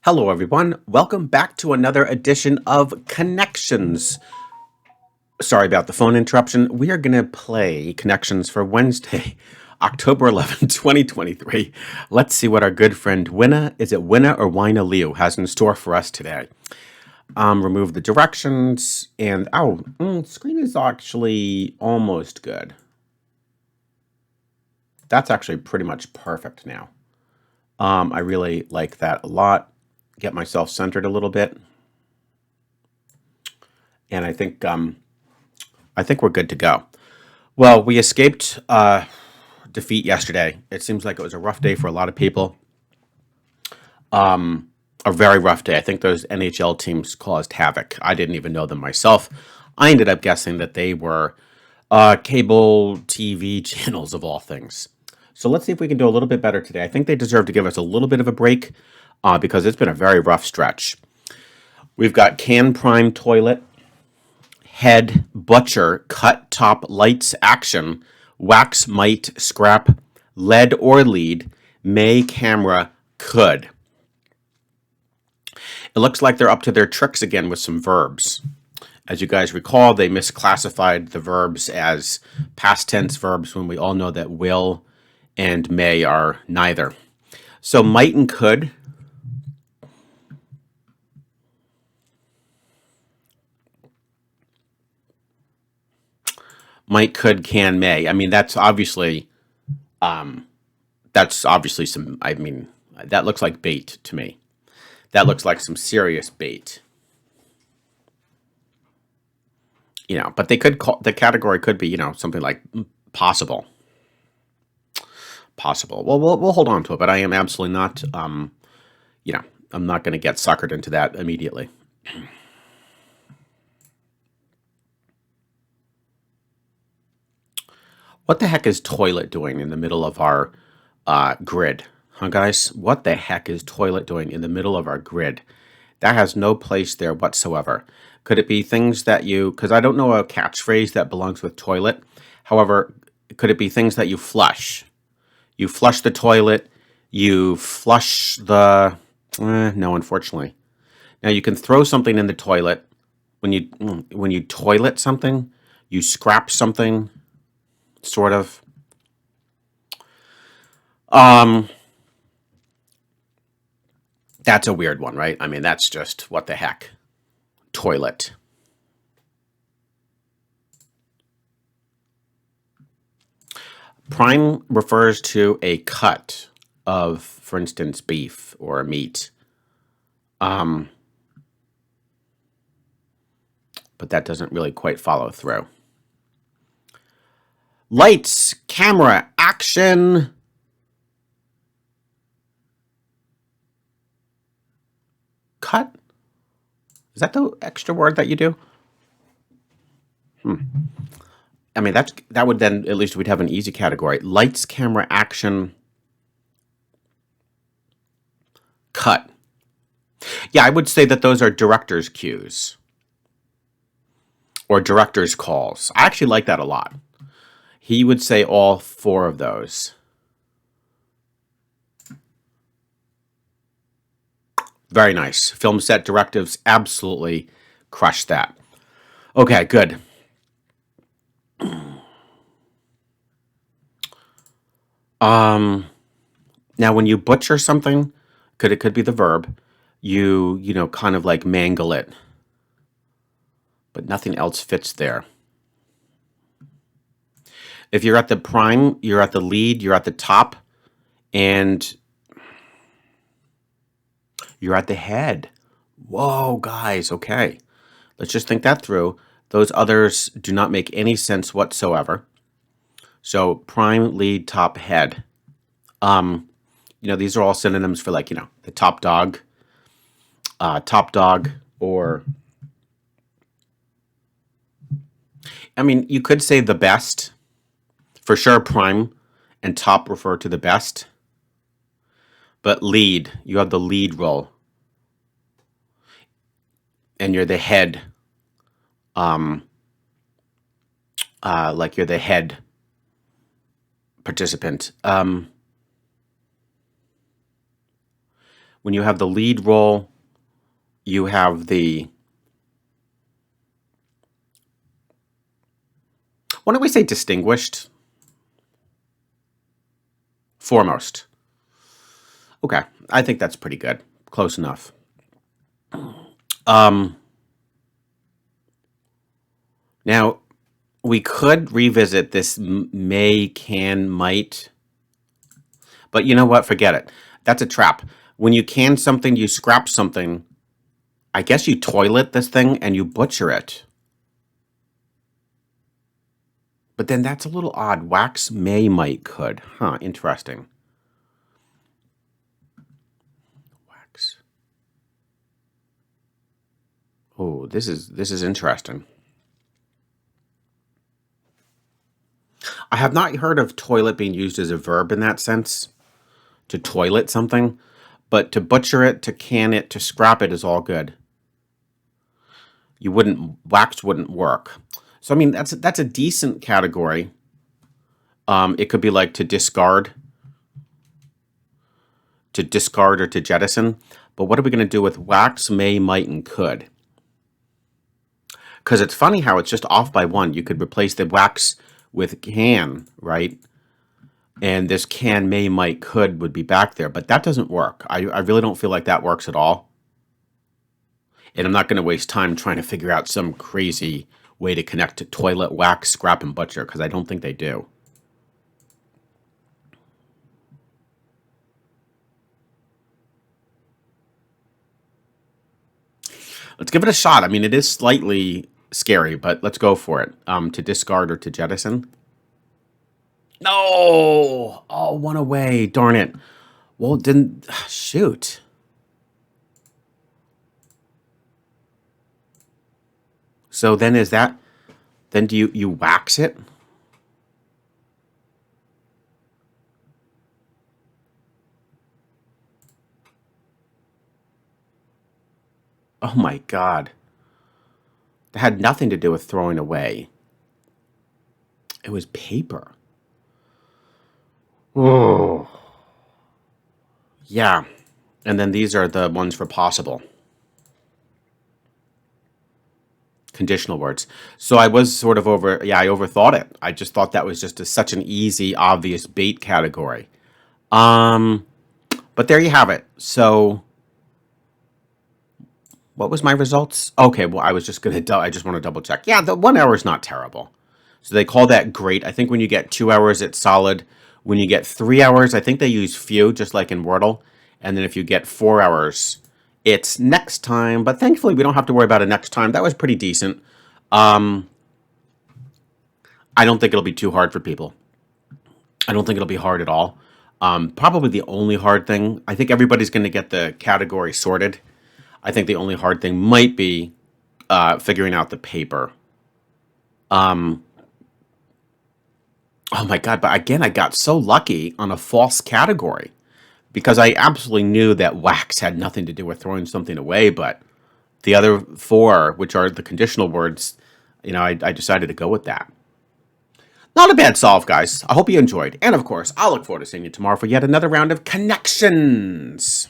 Hello, everyone. Welcome back to another edition of Connections. Sorry about the phone interruption. We are going to play Connections for Wednesday, October 11, 2023. Let's see what our good friend Winna, is it Winna or Wina Liu, has in store for us today. Remove the directions, and screen is actually almost good. That's actually pretty much perfect now. I really like that a lot. Get myself centered a little bit. And I think we're good to go. Well, we escaped defeat yesterday. It seems like it was a rough day for a lot of people. A very rough day. I think those NHL teams caused havoc. I didn't even know them myself. I ended up guessing that they were cable TV channels of all things. So let's see if we can do a little bit better today. I think they deserve to give us a little bit of a break because it's been a very rough stretch. We've got Can Prime Toilet, Head, Butcher, Cut, Top, Lights, Action, Wax, Might, Scrap, Lead or Lead, May, Camera, Could. It looks like they're up to their tricks again with some verbs. As you guys recall, they misclassified the verbs as past tense verbs when we all know that will and may are neither. So might and could. Might, could, can, may. I mean, that's obviously some, that looks like bait to me. That looks like some serious bait. But they could call, the category could be, something like possible. Possible. Well, we'll hold on to it, but I am absolutely not, I'm not going to get suckered into that immediately. What the heck is toilet doing in the middle of our grid? Huh, guys? What the heck is toilet doing in the middle of our grid? That has no place there whatsoever. Could it be things that because I don't know a catchphrase that belongs with toilet. However, could it be things that you flush? You flush the toilet, you flush the, no, unfortunately. Now you can throw something in the toilet. When you toilet something, you scrap something, sort of. That's a weird one, right? I mean, that's just what the heck. Toilet. Prime refers to a cut of, for instance, beef or meat. But that doesn't really quite follow through. Lights, camera, action. Cut? Is that the extra word that you do? I mean, that would then, at least we'd have an easy category. Lights, camera, action, cut. Yeah, I would say that those are director's cues or director's calls. I actually like that a lot. He would say all four of those. Very nice. Film set directives absolutely crushed that. Okay, good. Now when you butcher something, it could be the verb, you kind of like mangle it. But nothing else fits there. If you're at the prime, you're at the lead, you're at the top, and you're at the head. Whoa, guys, okay. Let's just think that through. Those others do not make any sense whatsoever. So prime, lead, top, head. These are all synonyms for the top dog, or I mean, you could say the best. For sure, prime and top refer to the best. But lead, you have the lead role. And you're the head. Like you're the head participant. When you have the lead role, you have the, why don't we say distinguished? Foremost. Okay, I think that's pretty good. Close enough. Now, we could revisit this may, can, might, but you know what? Forget it. That's a trap. When you can something, you scrap something. I guess you toilet this thing and you butcher it. But then that's a little odd. Wax, may, might, could. Huh, interesting. Wax. Oh, this is interesting. I have not heard of toilet being used as a verb in that sense, to toilet something, but to butcher it, to can it, to scrap it is all good. Wax wouldn't work. So I mean, that's a decent category. It could be like to discard or to jettison. But what are we going to do with wax, may, might, and could? Because it's funny how it's just off by one. You could replace the wax with can, right? And this can, may, might, could would be back there. But that doesn't work. I really don't feel like that works at all. And I'm not going to waste time trying to figure out some crazy way to connect to toilet, wax, scrap, and butcher, because I don't think they do. Let's give it a shot. I mean, it is slightly scary, but let's go for it. To discard or to jettison. No! Oh, one away. Darn it. Well, didn't... Shoot. So then is that... Then do you wax it? Oh my God. That had nothing to do with throwing away. It was paper. Oh. Yeah. And then these are the ones for possible. Conditional words. So I was sort of I overthought it. I just thought that was just such an easy, obvious bait category. But there you have it. So what was my results? Okay, well, I just want to double check. Yeah, the 1 hour is not terrible. So they call that great. I think when you get 2 hours, it's solid. When you get 3 hours, I think they use few, just like in Wordle. And then if you get 4 hours, it's next time. But thankfully, we don't have to worry about it next time. That was pretty decent. I don't think it'll be too hard for people. I don't think it'll be hard at all. Probably the only hard thing, I think everybody's going to get the category sorted. I think the only hard thing might be figuring out the paper. Oh my God, but again, I got so lucky on a false category because I absolutely knew that wax had nothing to do with throwing something away, but the other four, which are the conditional words, I decided to go with that. Not a bad solve, guys. I hope you enjoyed. And of course, I'll look forward to seeing you tomorrow for yet another round of Connections.